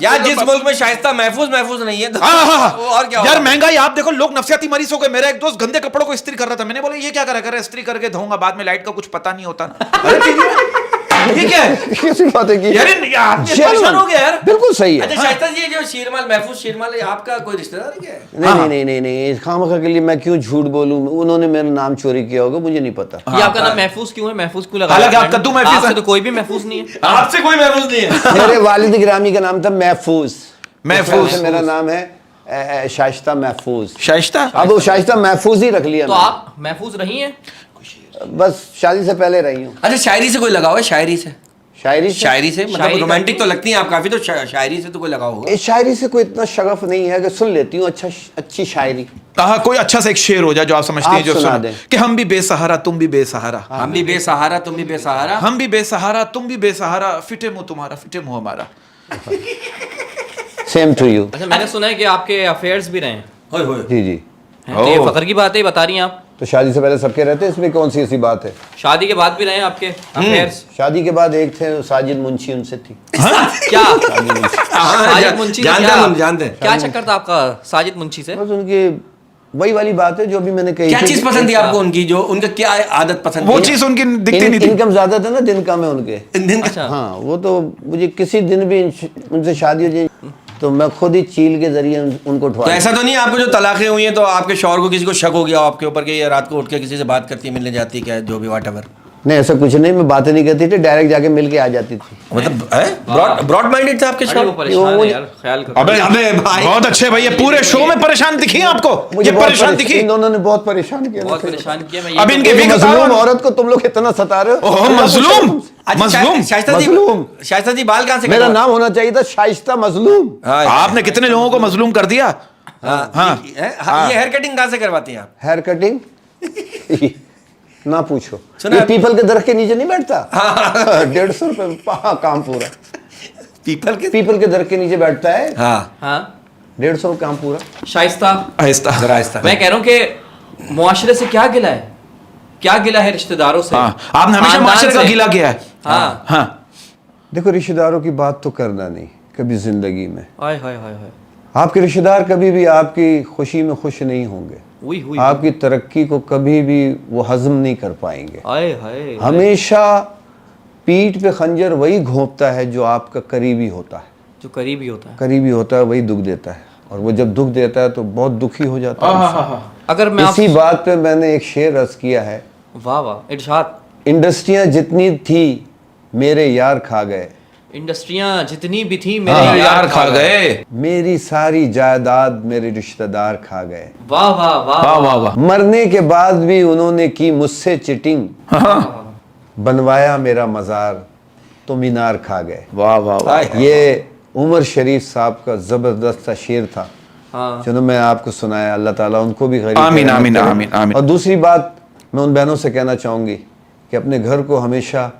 यार जिस मुल्क में शाइस्ता महफूज नहीं है तो वो और क्या यार होगा? महंगाई, आप देखो लोग नफसियाती मरीज हो गए। मेरा एक दोस्त गंदे कपड़ों को इस्त्री कर रहा था, मैंने बोला ये क्या कर रहा है, इस्त्री करके धोऊंगा, बाद में लाइट का कुछ पता नहीं होता। अरे ये क्या है कैसी बातें की यार, ये आदमी परेशान हो गया यार। बिल्कुल सही है। अच्छा शाइस्ता जी, ये जो शेरमाल महफूज शेरमाल है, आपका कोई रिश्तेदार है क्या? नहीं, खामखा के लिए मैं क्यों झूठ बोलूं, उन्होंने मेरा नाम चोरी किया होगा, मुझे नहीं पता। ये आपका नाम महफूज क्यों है? महफूज क्यों लगा? हालांकि आप कद्दू महफूज आपसे है। तो कोई भी महफूज नहीं है। आपसे कोई महफूज नहीं है। मेरे वालिद गिरामी का नाम था महफूज। महफूज। मेरा नाम है शाइस्ता महफूज। शाइस्ता, अब वो शाइस्ता महफूज ही रख लिया तो मैंने। आप महफूज रही हैं? बस शादी से पहले रही हूँ। अच्छा शायरी से कोई लगाव है? शायरी से शायरी से मतलब शायरी रोमांटिक तो लगती हैं आप काफी, तो शायरी से तो कोई लगाव होगा? शायरी से कोई इतना शगफ नहीं है कि सुन लेती हूँ अच्छी शायरी। हाँ कोई अच्छा सा एक शेर हो जाए जो आप समझते हैं, आप जो सुना सुना दें। कि हम भी बेसहारा तुम भी बेसहारा, हम भी बेसहारा तुम भी बेसहारा, हम भी बेसहारा तुम भी बेसहारा, फिटे मुंह तुम्हारा फिटे मुंह हमारा। Same to you. अच्छा, मैंने सुना है कि आपके अफेयर्स भी रहे हैं। होए होए। जी। हैं? तो ये फखर की बात है, बता रही हैं आप। तो शादी से पहले सबके रहते हैं, इसमें कौन सी ऐसी बात है? शादी के बाद भी रहे हैं आपके अफेयर्स? शादी के बाद एक थे साजिद मुंशी, उनसे थी। क्या साजिद मुंशी से जानते हैं हम, जानते हैं। क्या चक्कर था आपका साजिद मुंशी से? बस उनकी वही वाली बात है जो अभी मैंने कही क्या थी चीज कि पसंद थी आपको उनकी, जो उनका क्या आदत पसंद वो थी? चीज उनकी दिखती नहीं थी। इनकम ज्यादा था ना, दिन कम है उनके। दिन का अच्छा। हाँ, वो तो मुझे किसी दिन भी उनसे शादी हो जाए तो मैं खुद ही चील के जरिए उनको तो उठवा। ऐसा तो नहीं है आपको जो तलाकें हुई हैं तो आपके शौहर को किसी को शक हो गया हो आपके ऊपर कि ये रात को उठ के किसी से बात करती है, मिलने जाती है, क्या जो भी व्हाटएवर? नहीं, ऐसा कुछ नहीं, मैं बातें नहीं करती थी, डायरेक्ट जाके मिल के आ जाती थी। मतलब ब्रॉड माइंडेड थे आपके अरे वो शौहर? परेशान है यार, ख्याल करो। अबे भाई। बहुत अच्छे भाई, ये पूरे शो में परेशान दिखी है आपको, मुझे ये बहुत परेशान दिखी। इन दोनों ने बहुत परेशान किया। बहुत परेशान किया मैं। अब इनके एक विगत मजलूम आओ। औरत को तुम लोग इतना सता रहे हो। ओह मजलूम, मजलूम। शाइस्ता जी बाल कहाँ से मेरा कटवा- नाम होना चाहिए था शाइस्ता मजलूम। हाँ, आपने कितने लोगों को मजलूम कर दिया। हाँ, हाँ। ये हेयर कटिंग कहाँ से करवाती हैं आप? हेयर कटिंग ना पूछो, सुना ये है? पीपल के दरख्त के नीचे नहीं बैठता। 150 रुपए काम पूरा। पीपल के पीपल के दरख्त के नीचे बैठता है, हाँ 150 काम पूरा। शाइस्ता, आहिस्ता जरा आहिस्ता। मैं कह रहा हूँ कि मुआशरे से क्या गिला है, क्या गिला है रिश्तेदारों से? हाँ, आपने हमेशा खानदान माशरे का से। गिला किया है। हाँ। हाँ देखो, रिश्तेदारों की बात तो करना नहीं कभी जिंदगी में। हाय हाय हाय हाय। आपके रिश्तेदार कभी भी आपकी खुशी में खुश नहीं होंगे, हुई हुई। आपकी तरक्की को कभी भी वो हजम नहीं कर पाएंगे। हाय हाय। हमेशा पीठ पे खंजर वही घोंपता है जो आपका करीबी होता है। जो करीबी होता है। करीबी होता है वही दुख देता है, और वो जब दुख देता है तो बहुत दुखी हो जाता है। अगर मैं इसी बात पे मैंने एक शेर रस किया है। वाह वाह, इरशाद। इंडस्ट्रियां जितनी थी मेरे यार खा गए, इंडस्ट्रियां जितनी भी थी मेरे हाँ, यार खा गए। मेरी सारी जायदाद मेरे रिश्तेदार खा गए। वाह वाह वाह वाह वाह वाह। मरने के बाद भी उन्होंने की मुझसे चिटिंग, बनवाया मेरा मजार तो मीनार खा गए। वाह वाह वाह। ये उमर शरीफ साहब का जबरदस्त सा शेर था, हाँ। जो मैं आपको सुनाया। अल्लाह ताला उनको भी गरीब आमीन, रहमत आमीन, करे। आमीन, आमीन। और दूसरी बात मैं उन बहनों से कहना चाहूँगी कि अपने घर को हमेशा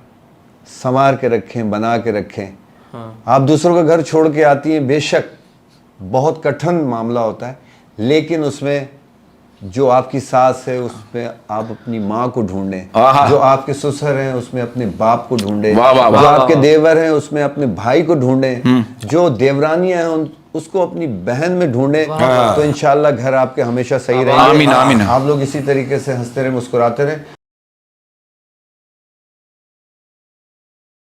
संवार के रखें, बना के रखें। आप दूसरों का घर छोड़ के आती हैं, बेशक बहुत कठिन मामला होता है, लेकिन उसमें जो आपकी सास है उसमें आप अपनी माँ को ढूंढें, जो आपके ससुर हैं उसमें अपने बाप को ढूंढें, वाह, वाह, जो वाह, आपके देवर हैं उसमें अपने भाई को ढूंढें, जो देवरानियां हैं उसको अपनी बहन में ढूंढें, तो इंशाल्लाह घर आपके हमेशा सही रहेंगे। आमीन, आमीन। आप लोग इसी तरीके से हंसते रहे, मुस्कुराते रहे।